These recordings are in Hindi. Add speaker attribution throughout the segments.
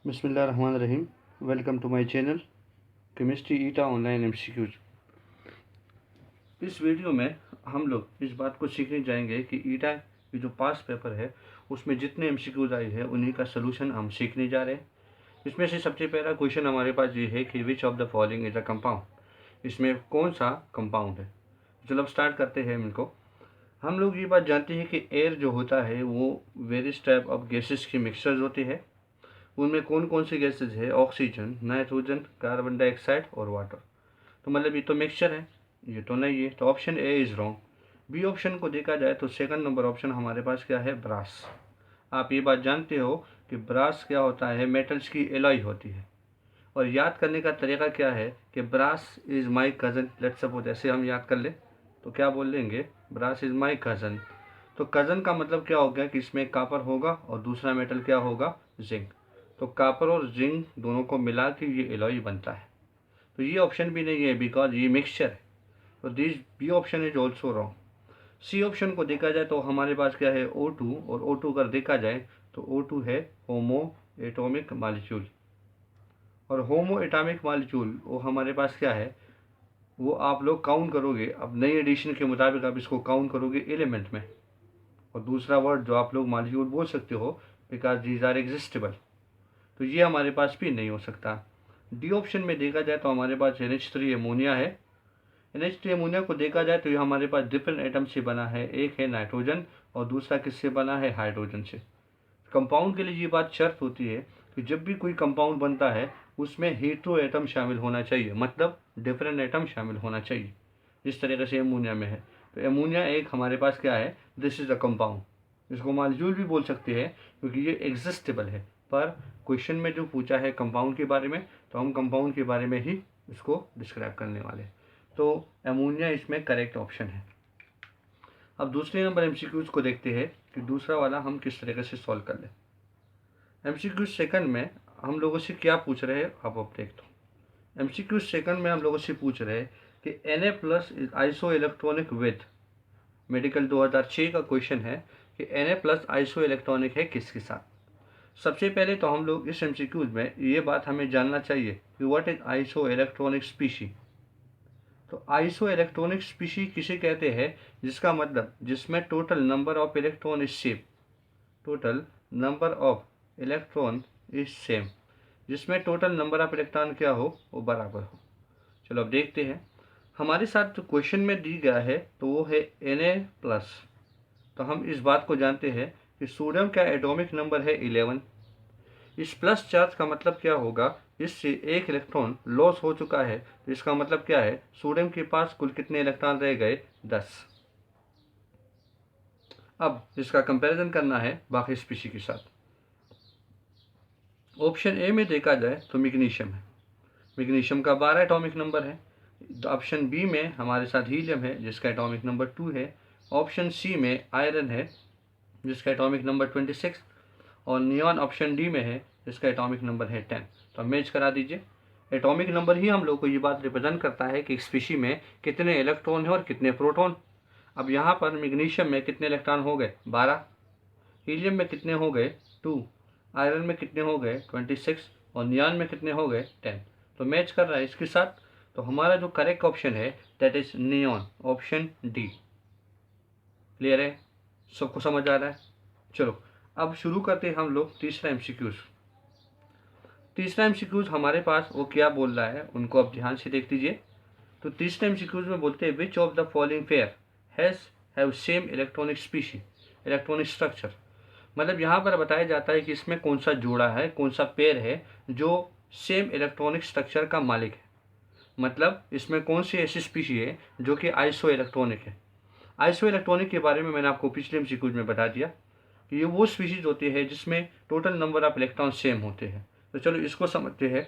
Speaker 1: बिस्मिल्लाहिर्रहमानिर्रहीम। Welcome to my channel chemistry ईटा ऑनलाइन एमसीक्यूज। इस वीडियो में हम लोग इस बात को सीखने जाएंगे कि ईटा की जो पास पेपर है उसमें जितने एमसीक्यूज आए हैं उन्हीं का सलूशन हम सीखने जा रहे हैं। इसमें से सबसे पहला क्वेश्चन हमारे पास ये है कि which of the following is a compound. इसमें कौन सा कंपाउंड है। चलो अब स्टार्ट करते हैं इनको। हम लोग ये बात जानते हैं कि एयर जो होता है वो वेरियस टाइप ऑफ गैसेस की मिक्सचर्स होते हैं। उनमें कौन कौन सी गैसेज है? ऑक्सीजन, नाइट्रोजन, कार्बन डाइऑक्साइड और वाटर। तो मतलब ये तो मिक्सचर है, ये तो नहीं है। तो option A is wrong. B option को देखा जाए तो सेकंड नंबर ऑप्शन हमारे पास क्या है? ब्रास। आप ये बात जानते हो कि ब्रास क्या होता है? मेटल्स की एलॉय होती है। और याद करने का तरीका क्या है कि brass is my cousin. Let's suppose ऐसे हम याद कर ले तो क्या बोल लेंगे? Brass is my cousin. तो कज़न का मतलब क्या हो गया कि इसमें कापर होगा और दूसरा मेटल क्या होगा? जिंक। तो कापर और जिंक दोनों को मिला के ये एलॉय बनता है। तो ये ऑप्शन भी नहीं है बिकॉज ये मिक्सचर है। तो this B option is also wrong. C option को देखा जाए तो हमारे पास क्या है? O2। और O2 अगर देखा जाए तो O2 है होमो एटॉमिक मॉलिक्यूल। और होमो एटॉमिक मॉलिक्यूल वो हमारे पास क्या है? वो आप लोग काउंट करोगे, अब नई एडिशन के मुताबिक आप इसको काउंट करोगे एलिमेंट में। और दूसरा वर्ड जो आप लोग मॉलिक्यूल बोल सकते हो बिकॉज दीज आर एग्जिस्टेबल। तो ये हमारे पास भी नहीं हो सकता। डी ऑप्शन में देखा जाए तो हमारे पास NH3 अमोनिया है। NH3 अमोनिया को देखा जाए तो ये हमारे पास डिफरेंट एटम से बना है। एक है नाइट्रोजन और दूसरा किससे बना है? हाइड्रोजन से। कंपाउंड के लिए ये बात शर्त होती है कि जब भी कोई कंपाउंड बनता है उसमें हेट्रो एटम शामिल होना चाहिए, मतलब डिफरेंट एटम शामिल होना चाहिए, जिस तरीके से अमोनिया में है। तो अमोनिया एक हमारे पास क्या है? This is a compound. इसको मॉलिक्यूल भी बोल सकते हैं क्योंकि ये एग्जिस्टेबल है। पर क्वेश्चन में जो पूछा है कंपाउंड के बारे में तो हम कंपाउंड के बारे में ही इसको डिस्क्राइब करने वाले हैं। तो अमोनिया इसमें करेक्ट ऑप्शन है। अब दूसरे नंबर एमसीक्यूज को देखते हैं कि दूसरा वाला हम किस तरीके से सॉल्व कर लें। एमसीक्यू सेकंड में हम लोगों से क्या पूछ रहे हैं आप देख दो। एमसीक्यू सेकंड में हम लोगों से पूछ रहे हैं कि Na+ is iso electronic with. Medical 2006 का क्वेश्चन है कि Na+ आइसो इलेक्ट्रॉनिक है किसके साथ। सबसे पहले तो हम लोग इस एमसीक्यूज में ये बात हमें जानना चाहिए कि what is iso electronic species. तो आइसो इलेक्ट्रॉनिक स्पीशी किसे कहते हैं? जिसका मतलब जिसमें total number of electron is same. Total number of electron is same, जिसमें टोटल नंबर ऑफ इलेक्ट्रॉन क्या हो? वो बराबर हो। चलो अब देखते हैं। हमारे साथ जो क्वेश्चन में दी गया है तो वो है Na+। तो हम इस बात को जानते हैं कि सोडियम का एटॉमिक नंबर है 11। इस प्लस चार्ज का मतलब क्या होगा? इससे एक इलेक्ट्रॉन लॉस हो चुका है। तो इसका मतलब क्या है? सोडियम के पास कुल कितने इलेक्ट्रॉन रह गए? 10। अब इसका कंपैरिजन करना है बाकी स्पीशी के साथ। ऑप्शन ए में देखा जाए तो मैग्नीशियम है। मैग्नीशियम का 12 एटॉमिक नंबर है। ऑप्शन बी में हमारे साथ हीलियम है जिसका एटॉमिक नंबर 2 है। ऑप्शन सी में आयरन है जिसका एटॉमिक नंबर 26। और नियॉन ऑप्शन डी में है जिसका एटॉमिक नंबर है 10। तो मैच करा दीजिए। एटॉमिक नंबर ही हम लोग को ये बात रिप्रेजेंट करता है कि एक स्पीशी में कितने इलेक्ट्रॉन है और कितने प्रोटॉन। अब यहाँ पर मैग्नीशियम में कितने इलेक्ट्रॉन हो गए? 12। हीलियम में कितने हो गए? 2। आयरन में कितने हो गए? 26। और नियॉन में कितने हो गए? 10। तो मैच कर रहा है इसके साथ। तो हमारा जो करेक्ट ऑप्शन है that is neon, option D. Clear है? सबको समझ आ रहा है? चलो अब शुरू करते हैं हम लोग तीसरा एमसीक्यूज। तीसरा एमसीक्यूज हमारे पास वो क्या बोल रहा है उनको अब ध्यान से देख लीजिए। तो तीसरे एमसीक्यूज में बोलते हैं which of the following pair have same electronic species, electronic structure. मतलब यहाँ पर बताया जाता है कि इसमें कौन सा जोड़ा है, कौन सा पेयर है जो सेम इलेक्ट्रॉनिक स्ट्रक्चर का मालिक है। मतलब इसमें कौन सी ऐसी स्पीशी है जो कि आइसो इलेक्ट्रॉनिक है। आइसो इलेक्ट्रॉनिक के बारे में मैंने आपको पिछले एमसीक्यूज में बता दिया कि ये वो स्पीशीज होती है जिसमें total number of electron same होते हैं। तो चलो इसको समझते हैं।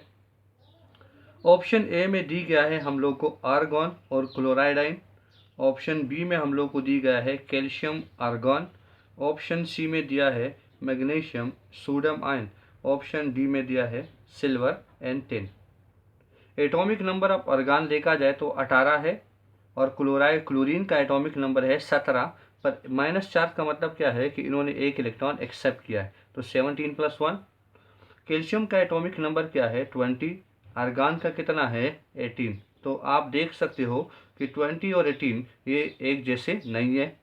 Speaker 1: ऑप्शन ए में दी गया है हम लोग को आर्गॉन और क्लोराइडाइन। ऑप्शन बी में हम लोग को दी गया है कैल्शियम आर्गॉन। ऑप्शन सी में दिया है magnesium sodium ion. Option D में दिया है silver and tin. Atomic number of argon देखा जाए तो 18 है और क्लोरीन का एटॉमिक नंबर है 17। पर -4 का मतलब क्या है कि इन्होंने एक इलेक्ट्रॉन एक्सेप्ट किया है। तो 17 + 1। कैल्शियम का एटॉमिक नंबर क्या है 20, आर्गान का कितना है 18। तो आप देख सकते हो कि 20 और 18 ये एक जैसे नहीं है।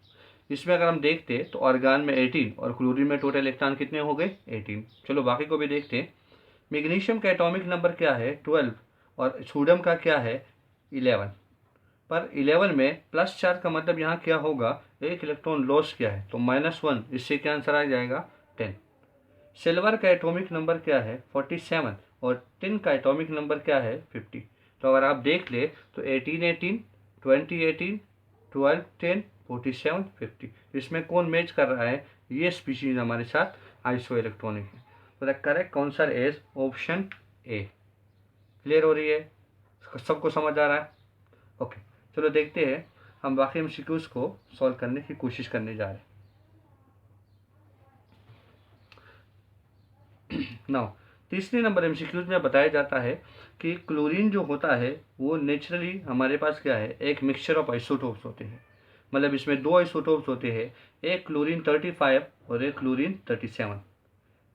Speaker 1: इसमें अगर हम देखते तो आर्गान में 18 और क्लोरीन में टोटल इलेक्ट्रॉन कितने हो गए 18। चलो बाकी को भी देखते हैं। मैग्नीशियम का एटॉमिक नंबर क्या है 12 और सोडियम का क्या है 11। पर 11 में प्लस चार्ज का मतलब यहाँ क्या होगा, एक इलेक्ट्रॉन लॉस क्या है, तो -1, इससे क्या आंसर आ जाएगा 10। सिल्वर का एटॉमिक नंबर क्या है 47 और टिन का एटॉमिक नंबर क्या है 50। तो अगर आप देख ले तो 18 18, 20 18, 12 10, 47 50, इसमें कौन मैच कर रहा है, ये स्पीशीज हमारे साथ आइसो इलेक्ट्रॉनिक है। तो the correct answer is option A. Clear हो रही है, सबको समझ आ रहा है? ओके, चलो देखते हैं, हम बाकी एमसीक्यूज को सॉल्व करने की कोशिश करने जा रहे हैं। नाउ तीसरे नंबर एमसीक्यूज में बताया जाता है कि क्लोरीन जो होता है वो नेचुरली हमारे पास क्या है, एक मिक्सचर ऑफ आइसोटोप्स होते हैं। मतलब इसमें दो आइसोटोप्स होते हैं, एक क्लोरीन 35 और एक क्लोरीन 37।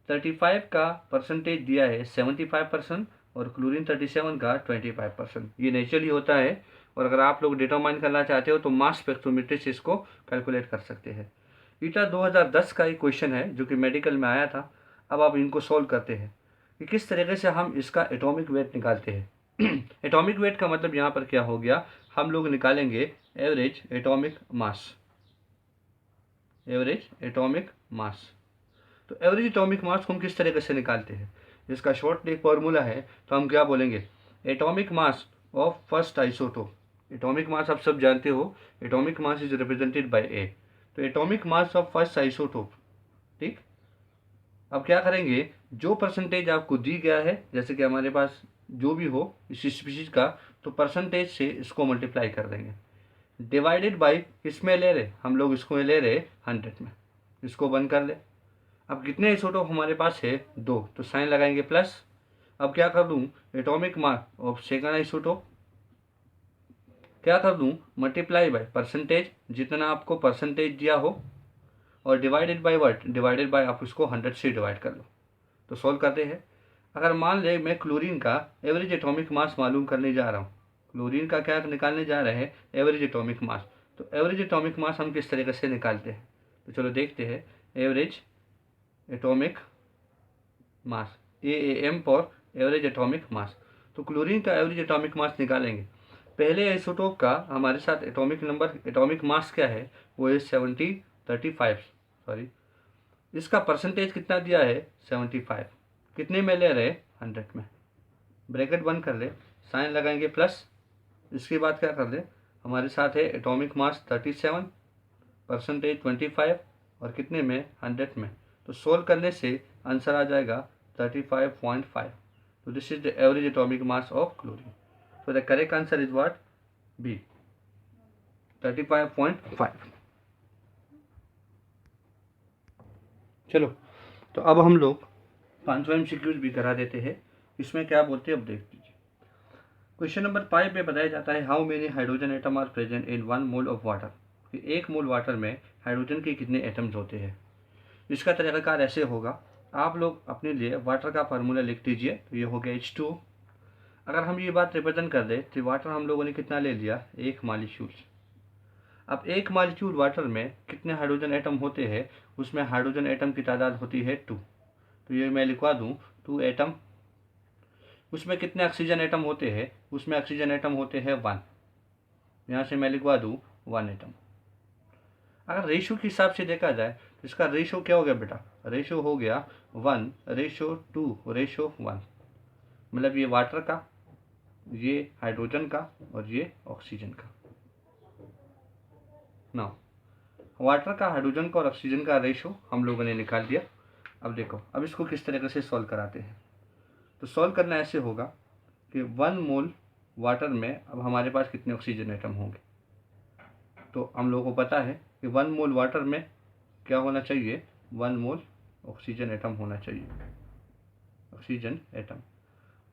Speaker 1: 35 का परसेंटेज दिया है 75% और क्लोरीन 37 का 25%। ये नेचुरली होता है, और अगर आप लोग डिटरमाइन करना चाहते हो तो मास स्पेक्ट्रोमीटर से इसको कैलकुलेट कर सकते हैं। ईटा 2010 का एक क्वेश्चन है जो कि मेडिकल में आया था। अब आप इनको सॉल्व करते हैं कि किस तरीके से हम इसका एटॉमिक वेट निकालते हैं। एटॉमिक वेट का मतलब यहाँ पर क्या हो गया, हम लोग निकालेंगे एवरेज एटॉमिक मास। एवरेज एटॉमिक मास, तो एवरेज एटॉमिक मास को हम किस तरीके से निकालते हैं, इसका शॉर्ट एक फॉर्मूला है। तो हम क्या बोलेंगे, atomic mass of first isotope. Atomic mass आप सब जानते हो, atomic mass is represented by A. तो atomic mass of first isotope, ठीक। अब क्या करेंगे, जो परसेंटेज आपको दी गया है, जैसे कि हमारे पास जो भी हो इस स्पीशीज का, तो परसेंटेज से इसको मल्टीप्लाई कर देंगे, डिवाइडेड बाई किसमें ले रहे, हम लोग इसको ले रहे 100 में। इसको बंद कर ले। अब कितने आइसोटोप हमारे पास है, 2, तो साइन लगाएंगे प्लस। अब क्या कर दूं, atomic mass of second isotope क्या कर दूं, मल्टीप्लाई बाय परसेंटेज, जितना आपको परसेंटेज दिया हो, और divided by what, divided by आप इसको 100 से डिवाइड कर लो। तो सॉल्व करते हैं। अगर मान ले मैं क्लोरीन का एवरेज एटॉमिक मास मालूम करने जा रहा हूँ, क्लोरीन का क्या निकालने जा रहे हैं, एवरेज एटॉमिक मास। तो एवरेज एटॉमिक मास हम किस तरीके से निकालते हैं, तो चलो देखते हैं। Average atomic mass, AAM for average atomic मास। तो क्लोरीन का एवरेज एटॉमिक मास निकालेंगे। पहले आइसोटोप का हमारे साथ एटॉमिक नंबर, एटॉमिक मास क्या है, वो है 35, सॉरी, इसका परसेंटेज कितना दिया है 75, कितने में ले रहे 100 में। ब्रैकेट बंद कर ले, साइन लगाएंगे प्लस। इसके बाद क्या कर ले, हमारे साथ है एटॉमिक मास 37, परसेंटेज 25 और कितने में 100 में। तो सोल्व करने से आंसर आ जाएगा 35.5। तो this is the average atomic mass of chlorine. So the correct answer is what, B, 35.5। चलो, तो अब हम लोग 500 MCQs भी करा देते हैं। इसमें क्या बोलते हैं अब देख लीजिए। क्वेश्चन नंबर 5 में बताया जाता है how many hydrogen atom are present in 1 mole of water. एक मोल वाटर में हाइड्रोजन के कितने एटम्स होते हैं। इसका तरीकाकार ऐसे होगा, आप लोग अपने लिए वाटर का फार्मूला लिख दीजिए। तो ये हो गया H2O। अगर हम ये बात रिप्रेजेंट कर दें तो वाटर हम लोगों ने कितना ले लिया, 1 मॉलिक्यूल। अब 1 मॉलिक्यूल वाटर में कितने हाइड्रोजन एटम होते हैं, उसमें हाइड्रोजन एटम की तादाद होती है 2। तो ये मैं लिखवा दूँ 2 एटम। उसमें कितने ऑक्सीजन एटम होते हैं, उसमें ऑक्सीजन एटम होते हैं 1। यहाँ से मैं लिखवा दूँ 1 एटम। अगर रेशो के हिसाब से देखा जाए तो इसका रेशो क्या हो गया बेटा, रेशो हो गया 1:2:1। मतलब ये वाटर का, ये हाइड्रोजन का और ये ऑक्सीजन का। ना, वाटर का, हाइड्रोजन का और ऑक्सीजन का रेशो हम लोगों ने निकाल दिया। अब देखो, अब इसको किस तरीके से सॉल्व कराते हैं। तो सॉल्व करना ऐसे होगा कि 1 मोल वाटर में अब हमारे पास कितने ऑक्सीजन एटम होंगे। तो हम लोगों को पता है कि 1 मोल वाटर में क्या होना चाहिए, 1 मोल ऑक्सीजन एटम होना चाहिए, ऑक्सीजन एटम।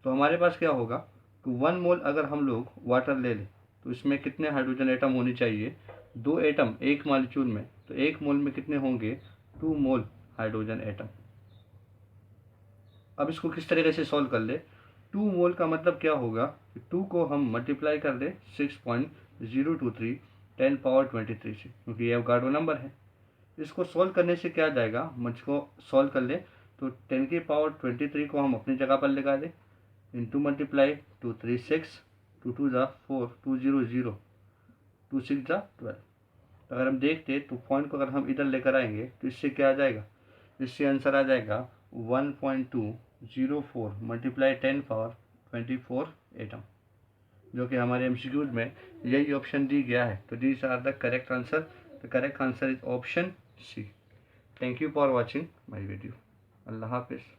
Speaker 1: तो हमारे पास क्या होगा कि 1 मोल अगर हम लोग वाटर ले लें तो इसमें कितने हाइड्रोजन एटम होने चाहिए, 2 एटम 1 मॉलिक्यूल में। तो 1 मोल में कितने होंगे, 2 मोल हाइड्रोजन एटम। अब इसको किस तरीके से सॉल्व कर ले। 2 मोल का मतलब क्या होगा, 2 को हम मल्टीप्लाई कर दें 6.023 10 पावर 23 से, क्योंकि ये अवगाड्रो नंबर है। इसको सॉल्व करने से क्या जाएगा, मुझको सॉल्व कर ले तो 10 की पावर 23 को हम अपनी जगह पर लगा दें, इंटू मल्टीप्लाई 2 3 6 2 2 ज़ा 4 2 0 0 2 6 ज़ा 12। तो अगर हम देखते तो पॉइंट को अगर हम इधर लेकर आएंगे तो इससे क्या आ जाएगा, इससे आंसर आ जाएगा 1.204 मल्टीप्लाई 10 पावर 24 एटम, जो कि हमारे एमसीक्यूज में यही ऑप्शन दी गया है। तो these are the correct answer. The correct answer is option C. Thank you for watching my video. अल्लाह हाफिज़।